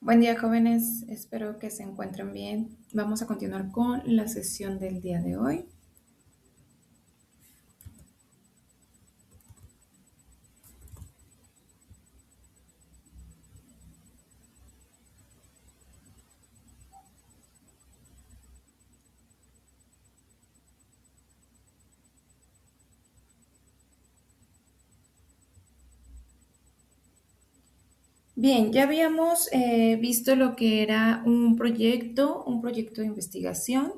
Buen día, jóvenes. Espero que se encuentren bien. Vamos a continuar con la sesión del día de hoy. Bien, ya habíamos visto lo que era un proyecto de investigación,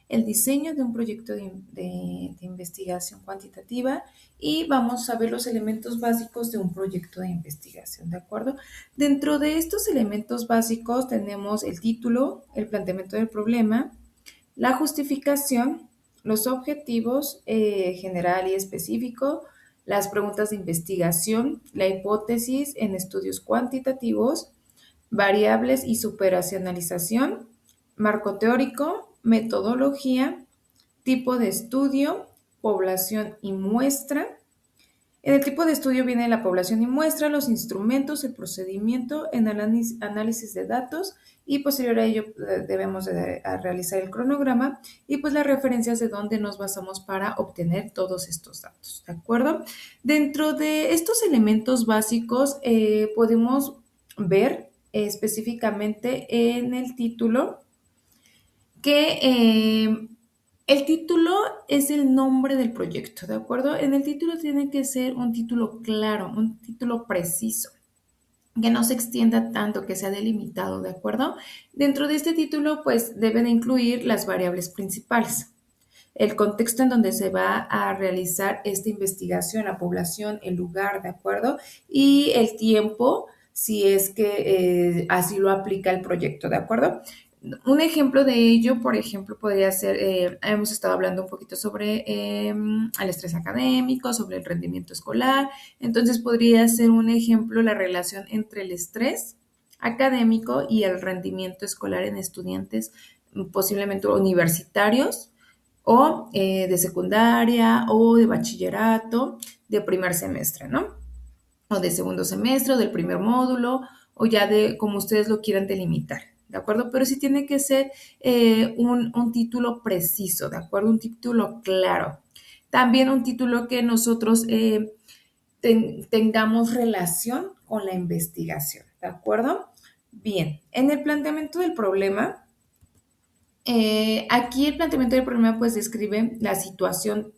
el diseño de un proyecto de investigación cuantitativa y vamos a ver los elementos básicos de un proyecto de investigación, ¿de acuerdo? Dentro de estos elementos básicos tenemos el título, el planteamiento del problema, la justificación, los objetivos general y específico, las preguntas de investigación, la hipótesis en estudios cuantitativos, variables y superacionalización, marco teórico, metodología, tipo de estudio, población y muestra. En el tipo de estudio viene la población y muestra, los instrumentos, el procedimiento, en análisis de datos y posterior a ello debemos de realizar el cronograma y pues las referencias de dónde nos basamos para obtener todos estos datos, ¿de acuerdo? Dentro de estos elementos básicos podemos ver específicamente en el título que el título es el nombre del proyecto, ¿de acuerdo? En el título tiene que ser un título claro, un título preciso, que no se extienda tanto, que sea delimitado, ¿de acuerdo? Dentro de este título, pues deben incluir las variables principales, el contexto en donde se va a realizar esta investigación, la población, el lugar, ¿de acuerdo? Y el tiempo, si es que así lo aplica el proyecto, ¿de acuerdo? Un ejemplo de ello, por ejemplo, podría ser, hemos estado hablando un poquito sobre el estrés académico, sobre el rendimiento escolar, entonces podría ser un ejemplo la relación entre el estrés académico y el rendimiento escolar en estudiantes posiblemente universitarios o de secundaria o de bachillerato de primer semestre, ¿no? O de segundo semestre o del primer módulo o ya de como ustedes lo quieran delimitar. ¿De acuerdo? Pero sí tiene que ser un título preciso, ¿de acuerdo? Un título claro. También un título que nosotros tengamos relación con la investigación, ¿de acuerdo? Bien, en el planteamiento del problema, aquí el planteamiento del problema pues describe la situación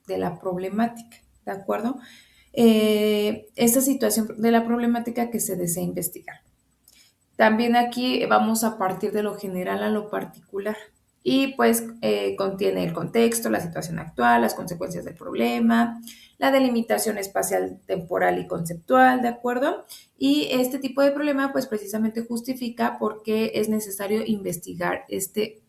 de la problemática, ¿de acuerdo? Esa situación de la problemática que se desea investigar. También aquí vamos a partir de lo general a lo particular y pues contiene el contexto, la situación actual, las consecuencias del problema, la delimitación espacial, temporal y conceptual, ¿de acuerdo? Y este tipo de problema pues precisamente justifica por qué es necesario investigar este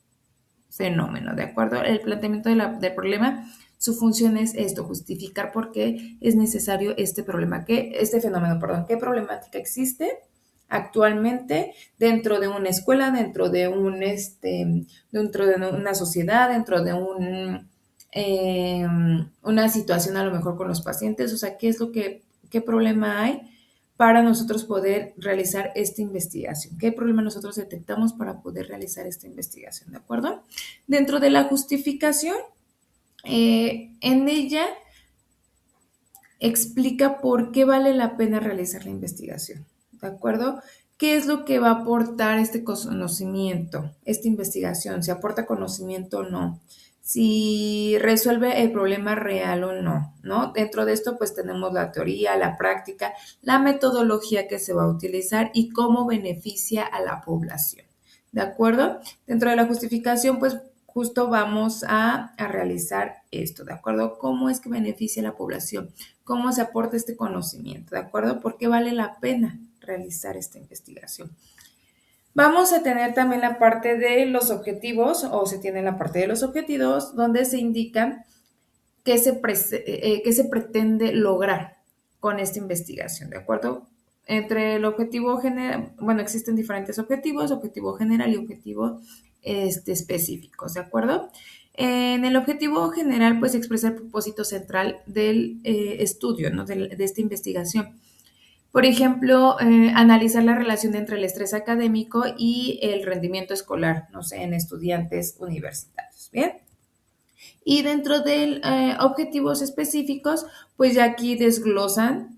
fenómeno, ¿de acuerdo? El planteamiento del problema, su función es esto, justificar por qué es necesario este problema, este fenómeno, perdón, qué problemática existe actualmente dentro de una escuela, dentro de una sociedad, dentro de una situación a lo mejor con los pacientes, o sea, qué problema hay para nosotros poder realizar esta investigación. ¿Qué problema nosotros detectamos para poder realizar esta investigación? ¿De acuerdo? Dentro de la justificación, en ella explica por qué vale la pena realizar la investigación. ¿De acuerdo? ¿Qué es lo que va a aportar este conocimiento, esta investigación? ¿Si aporta conocimiento o no? Si resuelve el problema real o no, ¿no? Dentro de esto, pues tenemos la teoría, la práctica, la metodología que se va a utilizar y cómo beneficia a la población. ¿De acuerdo? Dentro de la justificación, pues justo vamos a realizar esto, ¿de acuerdo? ¿Cómo es que beneficia a la población? ¿Cómo se aporta este conocimiento? ¿De acuerdo? ¿Por qué vale la pena realizar esta investigación? Vamos a tener también la parte de los objetivos, o se tiene la parte de los objetivos, donde se indica qué se pretende lograr con esta investigación, ¿de acuerdo? Entre el objetivo general, bueno, existen diferentes objetivos, objetivo general y objetivo específicos, ¿de acuerdo? En el objetivo general, pues expresa el propósito central del estudio, ¿no? De esta investigación. Por ejemplo, analizar la relación entre el estrés académico y el rendimiento escolar, no sé, en estudiantes universitarios, ¿bien? Y dentro de objetivos específicos, pues ya aquí desglosan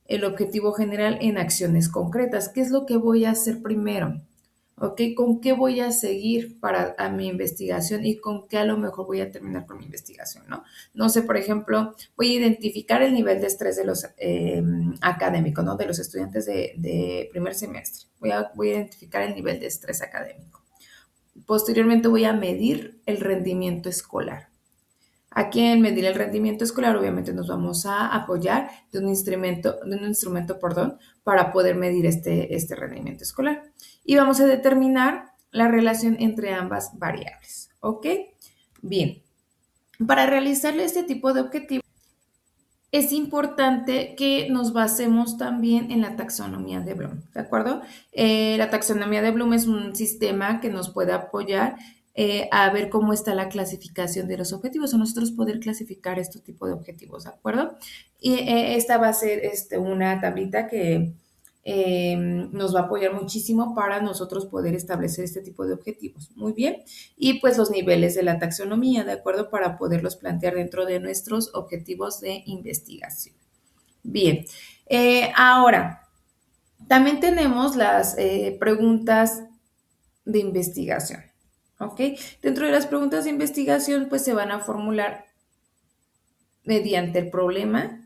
el objetivo general en acciones concretas. ¿Qué es lo que voy a hacer primero? ¿Ok? ¿Con qué voy a seguir para a mi investigación y con qué a lo mejor voy a terminar con mi investigación, ¿no? No sé, por ejemplo, voy a identificar el nivel de estrés de los académicos, ¿no? De los estudiantes de primer semestre. Voy a identificar el nivel de estrés académico. Posteriormente voy a medir el rendimiento escolar. Aquí en medir el rendimiento escolar, obviamente nos vamos a apoyar de un instrumento, perdón, para poder medir este rendimiento escolar. Y vamos a determinar la relación entre ambas variables. ¿Ok? Bien. Para realizar este tipo de objetivos, es importante que nos basemos también en la taxonomía de Bloom, ¿de acuerdo? La taxonomía de Bloom es un sistema que nos puede apoyar a ver cómo está la clasificación de los objetivos o nosotros poder clasificar este tipo de objetivos, ¿de acuerdo? Y esta va a ser una tablita que nos va a apoyar muchísimo para nosotros poder establecer este tipo de objetivos. Muy bien. Y pues los niveles de la taxonomía, ¿de acuerdo? Para poderlos plantear dentro de nuestros objetivos de investigación. Bien. Ahora, también tenemos las preguntas de investigación. ¿Ok? Dentro de las preguntas de investigación, pues se van a formular mediante el problema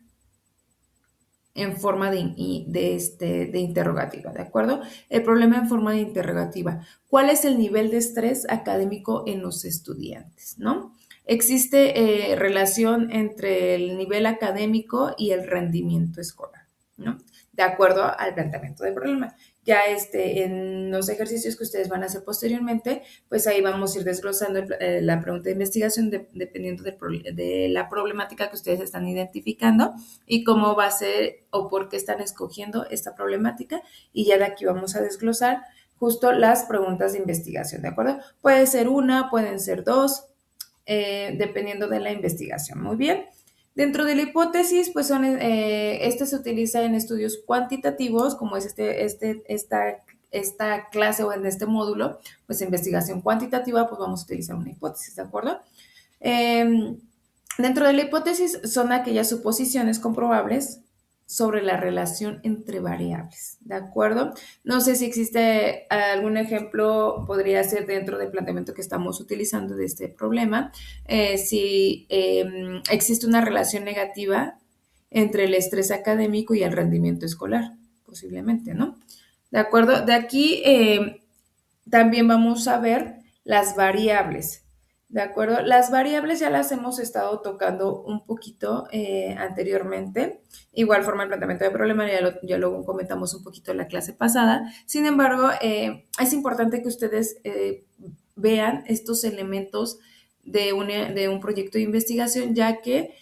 en forma de interrogativa, ¿de acuerdo? El problema en forma de interrogativa. ¿Cuál es el nivel de estrés académico en los estudiantes, no? Existe relación entre el nivel académico y el rendimiento escolar, ¿no? De acuerdo al planteamiento del problema. Ya en los ejercicios que ustedes van a hacer posteriormente, pues ahí vamos a ir desglosando la pregunta de investigación dependiendo de la problemática que ustedes están identificando y cómo va a ser o por qué están escogiendo esta problemática. Y ya de aquí vamos a desglosar justo las preguntas de investigación, ¿de acuerdo? Puede ser una, pueden ser dos, dependiendo de la investigación. Muy bien. Dentro de la hipótesis, pues este se utiliza en estudios cuantitativos, como es esta clase o en este módulo, pues investigación cuantitativa, pues vamos a utilizar una hipótesis, ¿de acuerdo? Dentro de la hipótesis son aquellas suposiciones comprobables sobre la relación entre variables, ¿de acuerdo? No sé si existe algún ejemplo, podría ser dentro del planteamiento que estamos utilizando de este problema, si existe una relación negativa entre el estrés académico y el rendimiento escolar, posiblemente, ¿no? ¿De acuerdo? De aquí también vamos a ver las variables. ¿De acuerdo? Las variables ya las hemos estado tocando un poquito anteriormente. Igual forma el planteamiento de problema, ya lo comentamos un poquito en la clase pasada. Sin embargo, es importante que ustedes vean estos elementos de un proyecto de investigación, ya que,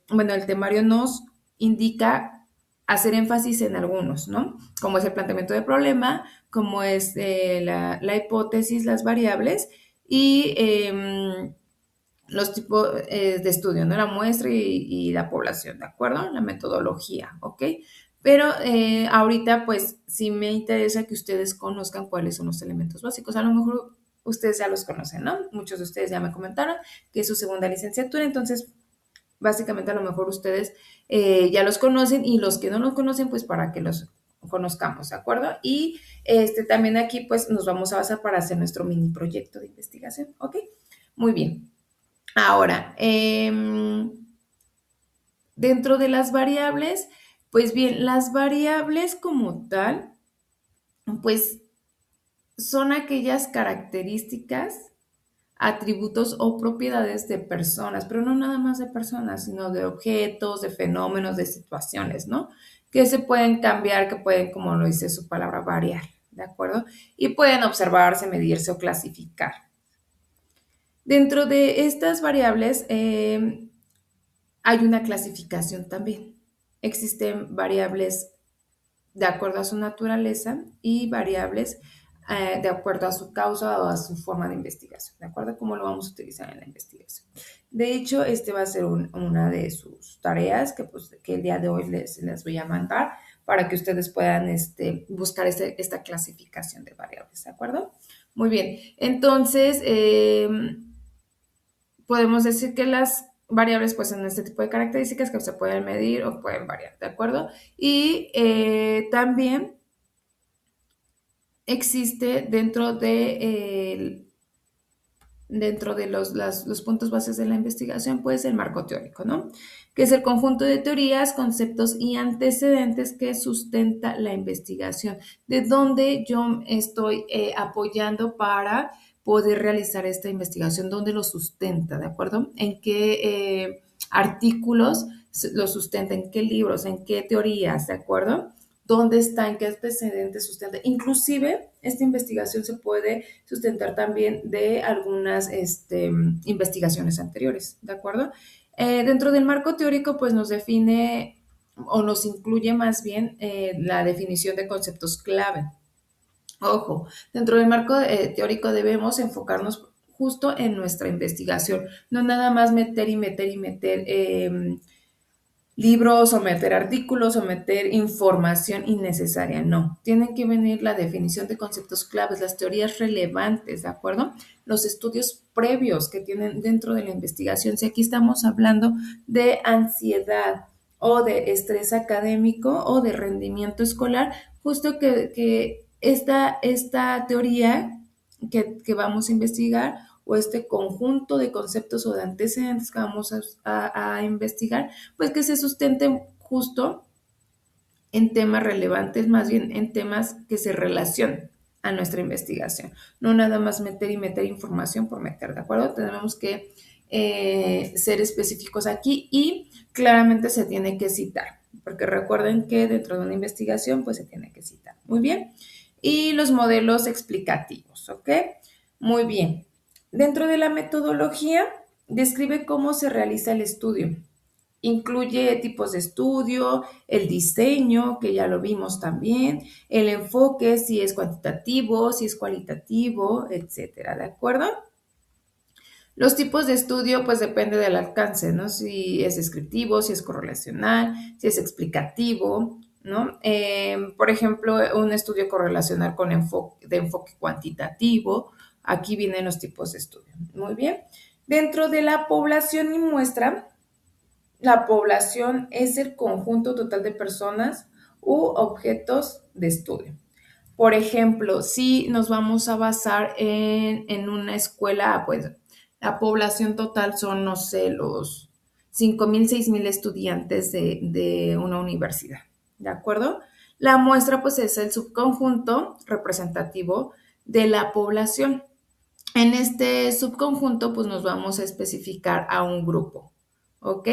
bueno, el temario nos indica hacer énfasis en algunos, ¿no? Como es el planteamiento de problema, como es la hipótesis, las variables y los tipos de estudio, ¿no? La muestra y la población, ¿de acuerdo? La metodología, ¿ok? Pero ahorita, pues, sí me interesa que ustedes conozcan cuáles son los elementos básicos. A lo mejor ustedes ya los conocen, ¿no? Muchos de ustedes ya me comentaron que es su segunda licenciatura, entonces, básicamente, a lo mejor ustedes ya los conocen y los que no los conocen, pues, para que los conozcamos, ¿de acuerdo? Y también aquí, pues, nos vamos a basar para hacer nuestro mini proyecto de investigación, ¿ok? Muy bien. Ahora, dentro de las variables, pues bien, las variables como tal, pues son aquellas características, atributos o propiedades de personas, pero no nada más de personas, sino de objetos, de fenómenos, de situaciones, ¿no? Que se pueden cambiar, que pueden, como lo dice su palabra, variar, ¿de acuerdo? Y pueden observarse, medirse o clasificar. Dentro de estas variables, hay una clasificación también. Existen variables de acuerdo a su naturaleza y variables de acuerdo a su causa o a su forma de investigación, ¿de acuerdo? ¿Cómo lo vamos a utilizar en la investigación? De hecho, este va a ser una de sus tareas que el día de hoy les voy a mandar para que ustedes puedan buscar esta clasificación de variables, ¿de acuerdo? Muy bien, entonces podemos decir que las variables pues son este tipo de características que se pueden medir o pueden variar, ¿de acuerdo? Y también existe dentro de los puntos bases de la investigación, pues el marco teórico, ¿no? Que es el conjunto de teorías, conceptos y antecedentes que sustenta la investigación, de donde yo estoy apoyando para poder realizar esta investigación, dónde lo sustenta, ¿de acuerdo? En qué artículos lo sustenta, en qué libros, en qué teorías, ¿de acuerdo? Dónde está, en qué antecedentes sustenta. Inclusive, esta investigación se puede sustentar también de algunas investigaciones anteriores, ¿de acuerdo? Dentro del marco teórico, pues nos define o nos incluye más bien la definición de conceptos clave. Ojo, dentro del marco teórico debemos enfocarnos justo en nuestra investigación, no nada más meter y meter y meter libros o meter artículos o meter información innecesaria, no. Tienen que venir la definición de conceptos claves, las teorías relevantes, ¿de acuerdo? Los estudios previos que tienen dentro de la investigación. Si aquí estamos hablando de ansiedad o de estrés académico o de rendimiento escolar, justo que esta teoría que vamos a investigar o este conjunto de conceptos o de antecedentes que vamos a investigar, pues que se sustenten justo en temas relevantes, más bien en temas que se relacionen a nuestra investigación. No nada más meter y meter información por meter, ¿de acuerdo? Tenemos que ser específicos aquí y claramente se tiene que citar, porque recuerden que dentro de una investigación pues se tiene que citar. Muy bien. Y los modelos explicativos, ¿ok? Muy bien. Dentro de la metodología, describe cómo se realiza el estudio. Incluye tipos de estudio, el diseño, que ya lo vimos también, el enfoque, si es cuantitativo, si es cualitativo, etcétera, ¿de acuerdo? Los tipos de estudio, pues depende del alcance, ¿no? Si es descriptivo, si es correlacional, si es explicativo, ¿no? Por ejemplo, un estudio correlacional de enfoque cuantitativo, aquí vienen los tipos de estudio. Muy bien. Dentro de la población y muestra, la población es el conjunto total de personas u objetos de estudio. Por ejemplo, si nos vamos a basar en una escuela, pues la población total son, no sé, los 5,000, 6,000 estudiantes de una universidad, ¿de acuerdo? La muestra, pues, es el subconjunto representativo de la población. En este subconjunto, pues, nos vamos a especificar a un grupo, ¿ok?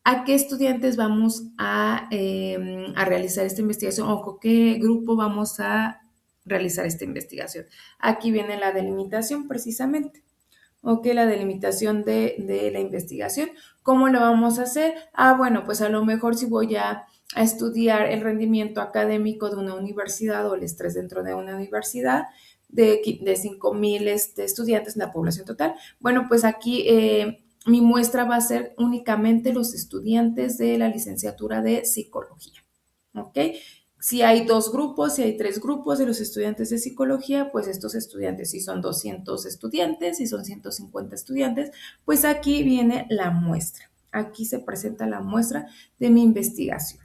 ¿A qué estudiantes vamos a realizar esta investigación o con qué grupo vamos a realizar esta investigación? Aquí viene la delimitación precisamente. Ok, la delimitación de la investigación. ¿Cómo lo vamos a hacer? Bueno, pues a lo mejor si voy a estudiar el rendimiento académico de una universidad o el estrés dentro de una universidad de 5,000 estudiantes en la población total. Bueno, pues aquí mi muestra va a ser únicamente los estudiantes de la licenciatura de psicología. ¿Ok? Si hay 2 grupos, si hay 3 grupos de los estudiantes de psicología, pues estos estudiantes, si son 200 estudiantes, si son 150 estudiantes, pues aquí viene la muestra. Aquí se presenta la muestra de mi investigación.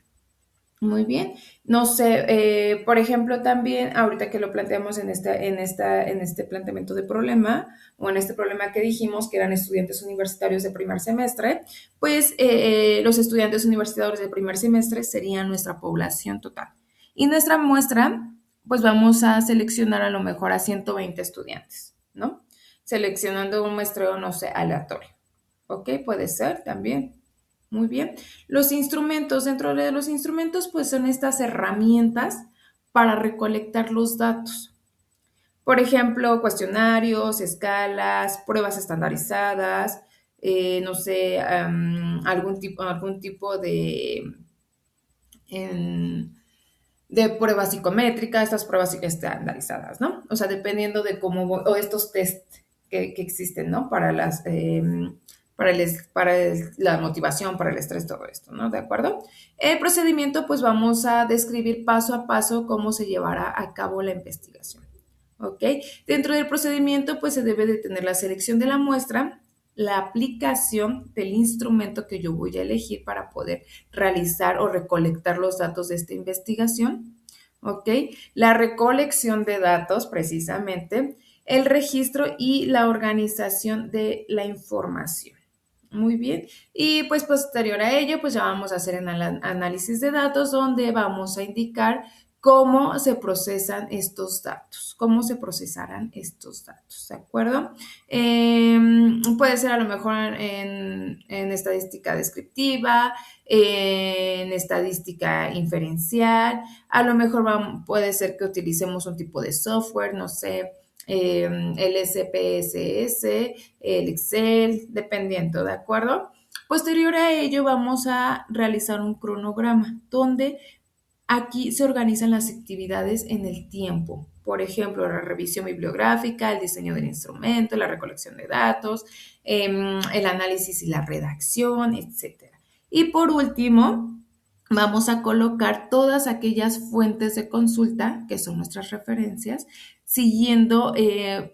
Muy bien. No sé, por ejemplo, también ahorita que lo planteamos en este planteamiento de problema o en este problema que dijimos que eran estudiantes universitarios de primer semestre, pues los estudiantes universitarios de primer semestre serían nuestra población total. Y nuestra muestra, pues vamos a seleccionar a lo mejor a 120 estudiantes, ¿no? Seleccionando un muestreo, no sé, aleatorio. ¿Ok? Puede ser también. Muy bien. Los instrumentos, dentro de los instrumentos, pues son estas herramientas para recolectar los datos. Por ejemplo, cuestionarios, escalas, pruebas estandarizadas, no sé, algún tipo de pruebas psicométricas, estas pruebas estandarizadas, ¿no? O sea, dependiendo de cómo, o estos test que existen, ¿no? la motivación, para el estrés, todo esto, ¿no? ¿De acuerdo? El procedimiento, pues vamos a describir paso a paso cómo se llevará a cabo la investigación. ¿Ok? Dentro del procedimiento, pues se debe de tener la selección de la muestra, la aplicación del instrumento que yo voy a elegir para poder realizar o recolectar los datos de esta investigación, ¿ok? La recolección de datos, precisamente, el registro y la organización de la información. Muy bien. Y pues posterior a ello, pues ya vamos a hacer un análisis de datos donde vamos a indicar cómo se procesan estos datos, cómo se procesarán estos datos, ¿de acuerdo? Puede ser a lo mejor en estadística descriptiva, en estadística inferencial, a lo mejor puede ser que utilicemos un tipo de software, no sé, el SPSS, el Excel, dependiendo, ¿de acuerdo? Posterior a ello vamos a realizar un cronograma donde aquí se organizan las actividades en el tiempo. Por ejemplo, la revisión bibliográfica, el diseño del instrumento, la recolección de datos, el análisis y la redacción, etcétera. Y por último, vamos a colocar todas aquellas fuentes de consulta, que son nuestras referencias, siguiendo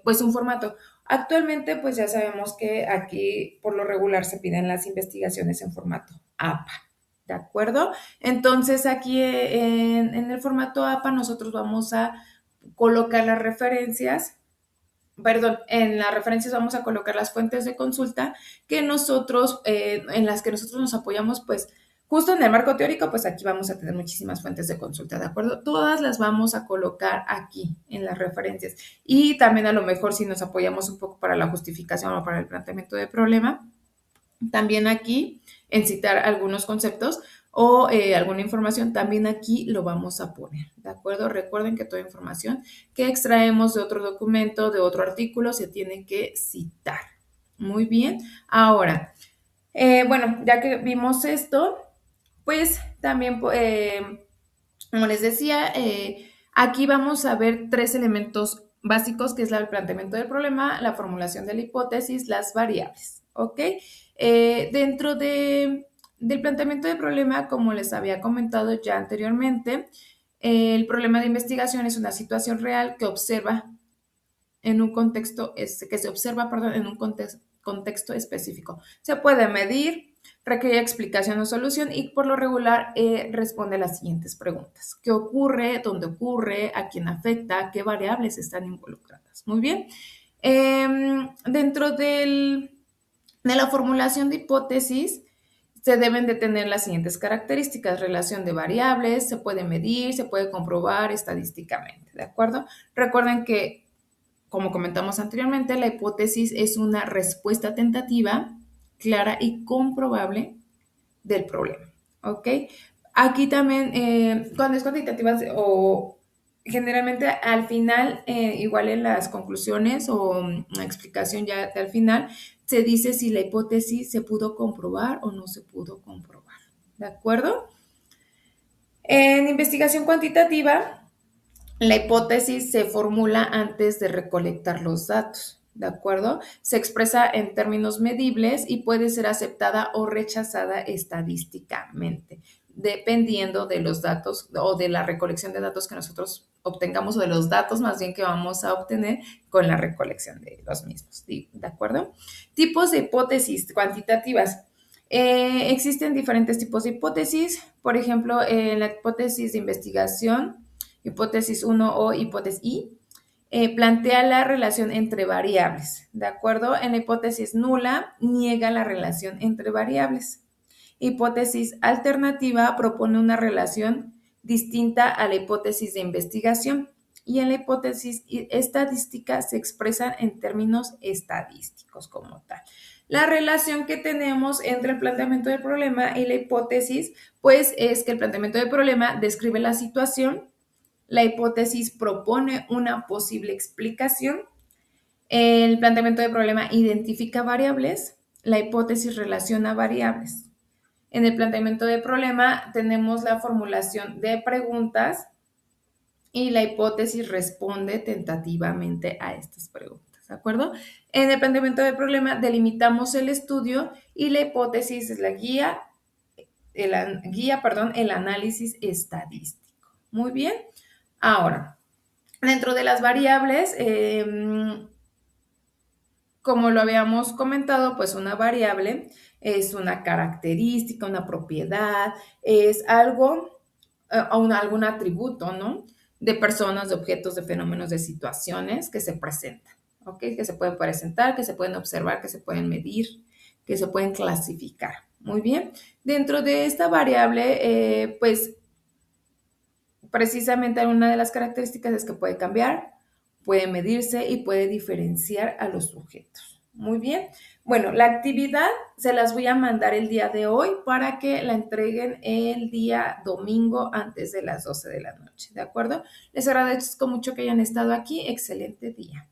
pues un formato. Actualmente, pues ya sabemos que aquí por lo regular se piden las investigaciones en formato APA, ¿de acuerdo? Entonces aquí en el formato APA nosotros vamos a colocar las referencias, perdón, en las referencias vamos a colocar las fuentes de consulta que nosotros, en las que nosotros nos apoyamos, pues justo en el marco teórico, pues aquí vamos a tener muchísimas fuentes de consulta, ¿de acuerdo? Todas las vamos a colocar aquí en las referencias. Y también a lo mejor si nos apoyamos un poco para la justificación o para el planteamiento de problema, también aquí en citar algunos conceptos o alguna información, también aquí lo vamos a poner, ¿de acuerdo? Recuerden que toda información que extraemos de otro documento, de otro artículo, se tiene que citar. Muy bien. Ahora, bueno, ya que vimos esto, pues también, como les decía, aquí vamos a ver tres elementos básicos, que es el planteamiento del problema, la formulación de la hipótesis, las variables, ¿ok? Dentro del planteamiento del problema, como les había comentado ya anteriormente, el problema de investigación es una situación real que observa en un contexto, que se observa, perdón, en un contexto específico. Se puede medir, requiere explicación o solución y por lo regular responde a las siguientes preguntas. ¿Qué ocurre? ¿Dónde ocurre? ¿A quién afecta? ¿Qué variables están involucradas? Muy bien. Dentro de la formulación de hipótesis, se deben de tener las siguientes características: relación de variables, se puede medir, se puede comprobar estadísticamente, ¿de acuerdo? Recuerden que, como comentamos anteriormente, la hipótesis es una respuesta tentativa, clara y comprobable del problema, ¿ok? Aquí también, cuando es cuantitativa o generalmente al final, igual en las conclusiones o explicación ya al final, se dice si la hipótesis se pudo comprobar o no se pudo comprobar, ¿de acuerdo? En investigación cuantitativa, la hipótesis se formula antes de recolectar los datos, ¿de acuerdo? Se expresa en términos medibles y puede ser aceptada o rechazada estadísticamente, dependiendo de los datos o de la recolección de datos que nosotros obtengamos o de los datos más bien que vamos a obtener con la recolección de los mismos, ¿de acuerdo? Tipos de hipótesis cuantitativas. Existen diferentes tipos de hipótesis, por ejemplo, en la hipótesis de investigación, hipótesis 1 o hipótesis I, plantea la relación entre variables, ¿de acuerdo? En la hipótesis nula, niega la relación entre variables. Hipótesis alternativa propone una relación distinta a la hipótesis de investigación. Y en la hipótesis estadística se expresa en términos estadísticos como tal. La relación que tenemos entre el planteamiento del problema y la hipótesis, pues es que el planteamiento del problema describe la situación, la hipótesis propone una posible explicación, el planteamiento del problema identifica variables, la hipótesis relaciona variables. En el planteamiento del problema tenemos la formulación de preguntas y la hipótesis responde tentativamente a estas preguntas. ¿de acuerdo? En el planteamiento del problema delimitamos el estudio y la hipótesis es la guía, el análisis estadístico. Muy bien. Ahora, dentro de las variables, como lo habíamos comentado, pues una variable es una característica, una propiedad, es algo, algún atributo, ¿no? De personas, de objetos, de fenómenos, de situaciones que se presentan, ¿ok? Que se pueden presentar, que se pueden observar, que se pueden medir, que se pueden clasificar. Muy bien. Dentro de esta variable, pues precisamente una de las características es que puede cambiar, puede medirse y puede diferenciar a los sujetos. Muy bien. Bueno, la actividad se las voy a mandar el día de hoy para que la entreguen el día domingo antes de las 12 de la noche, ¿de acuerdo? Les agradezco mucho que hayan estado aquí. Excelente día.